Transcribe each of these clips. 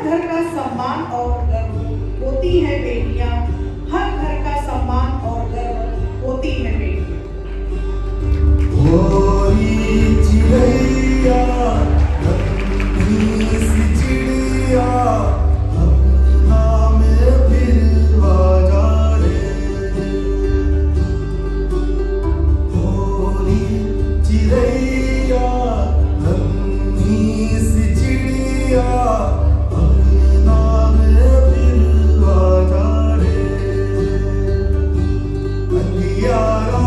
घर का सम्मान और गर्व होती है बेटियां, हर घर का सम्मान और गर्व होती है बेटियां। चिड़ैया नन्ही सी चिड़िया अपना में फिर आजा रे। भोली चिड़ैया नन्ही सी चिड़िया अपना में फिर आजा रे। अंधियारा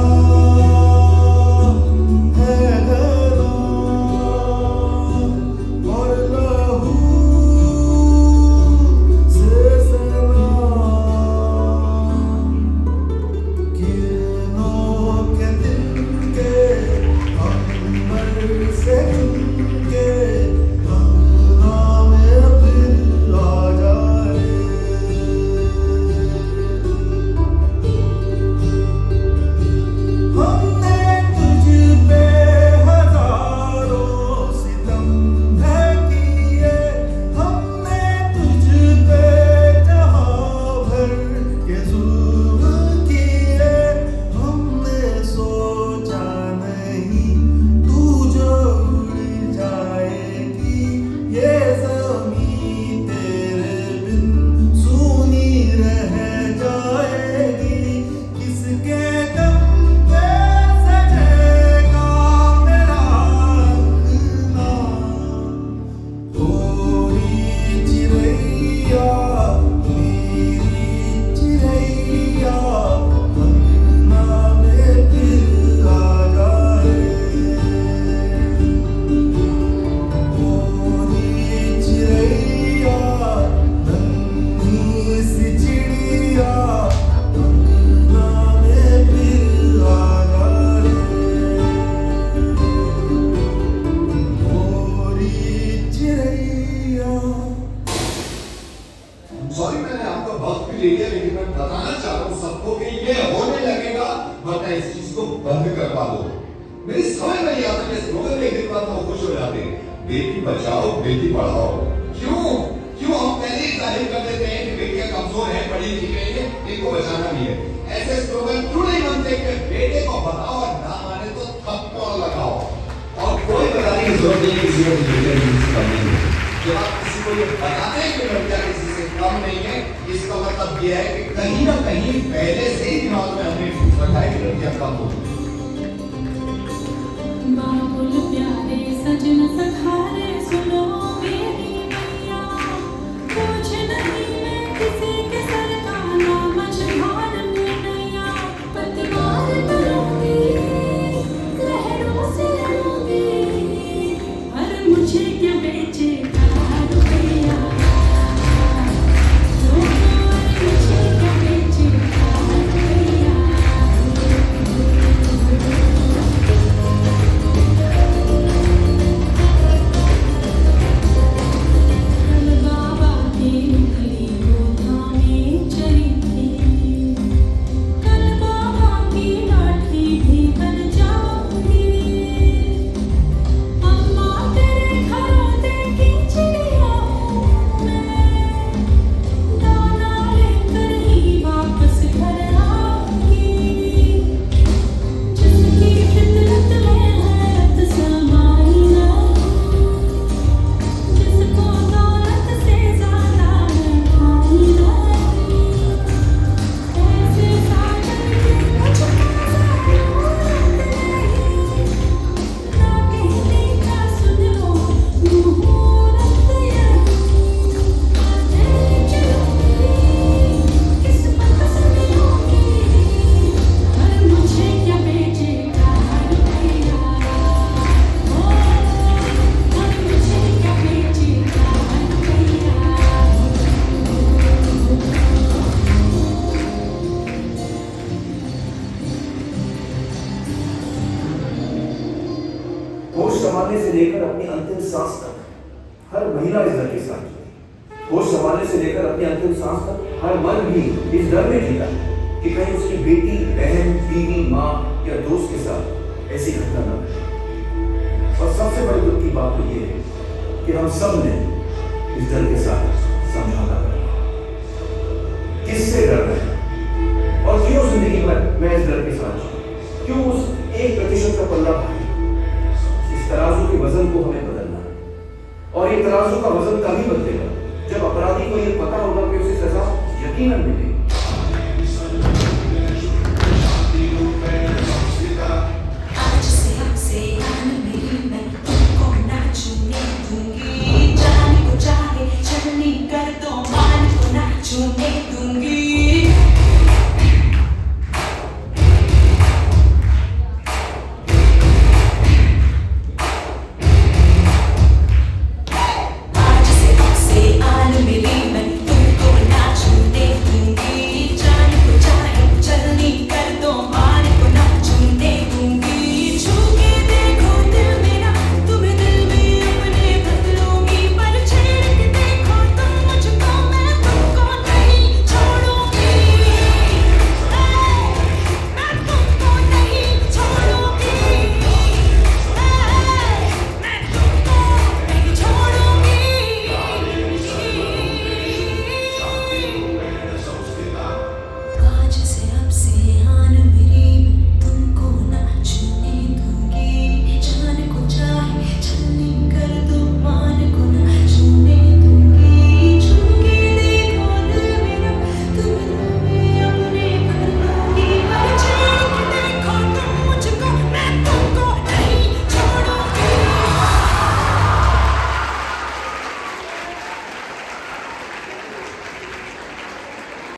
सॉरी मैंने आपका वक्त भी ले लिया, लेकिन मैं बताना चाह रहा हूँ सबको कि ये होने लगेगा, वरना इस चीज को बंद करवा दो। मेरी समझ में नहीं आता कि स्लोगन में एक बात खुश हो जाते हैं, बेटी बचाओ बेटी पढ़ाओ। क्यों क्यों हम पहले ही जाहिर कर देते हैं कि बेटियां कमजोर हैं, पढ़ी लिखी नहीं है, इनको बचाना नहीं है। ऐसे स्लोगन क्यों नहीं बनते कि बेटे को बताओ और ना माने तो थप्पड़ लगाओ। और कोई बताने की जरूरत नहीं है किसी को कम नहीं है। जब आप किसी को ये बताते हैं कि लड़कियां किसी से कम नहीं है, इसका मतलब यह है कि कहीं ना कहीं पहले से ही दिमाग में हमने रखा है कि लड़कियां कम होती हैं। बाबुल प्यारे सजन सखारे सुनो मेरी मैया, कुछ नहीं मैं किसी के सर का नाम मझधार में नैया। पतवार करूंगी लहरों से लड़ूंगी, और मुझे क्या बेचे रुपया। मुझे क्या बेचे रुपया। संभालने से लेकर अपनी अंतिम सांस तक हर महिला इस डर के साथ जुड़ी। होश संभालने से लेकर अपनी अंतिम सांस तक हर मर्द भी इस डर में जीता कि कहीं उसकी बेटी, बहन, बीवी, माँ या दोस्त के साथ ऐसी घटना न घटे। और सबसे बड़ी दुख की बात तो ये है कि हम सब ने इस डर के साथ समझौता करना। किससे डर रहे हैं और क्यों जिंदगी भर मैं इस डर के साथ चलूं? क्यों उस 1% का पल्ला भारी? इस तराजू के वजन को हमें बदलना है और ये तराजू का वजन तभी बदलेगा जब अपराधी को ये पता होगा कि उसे सजा यकीनन मिलेगी।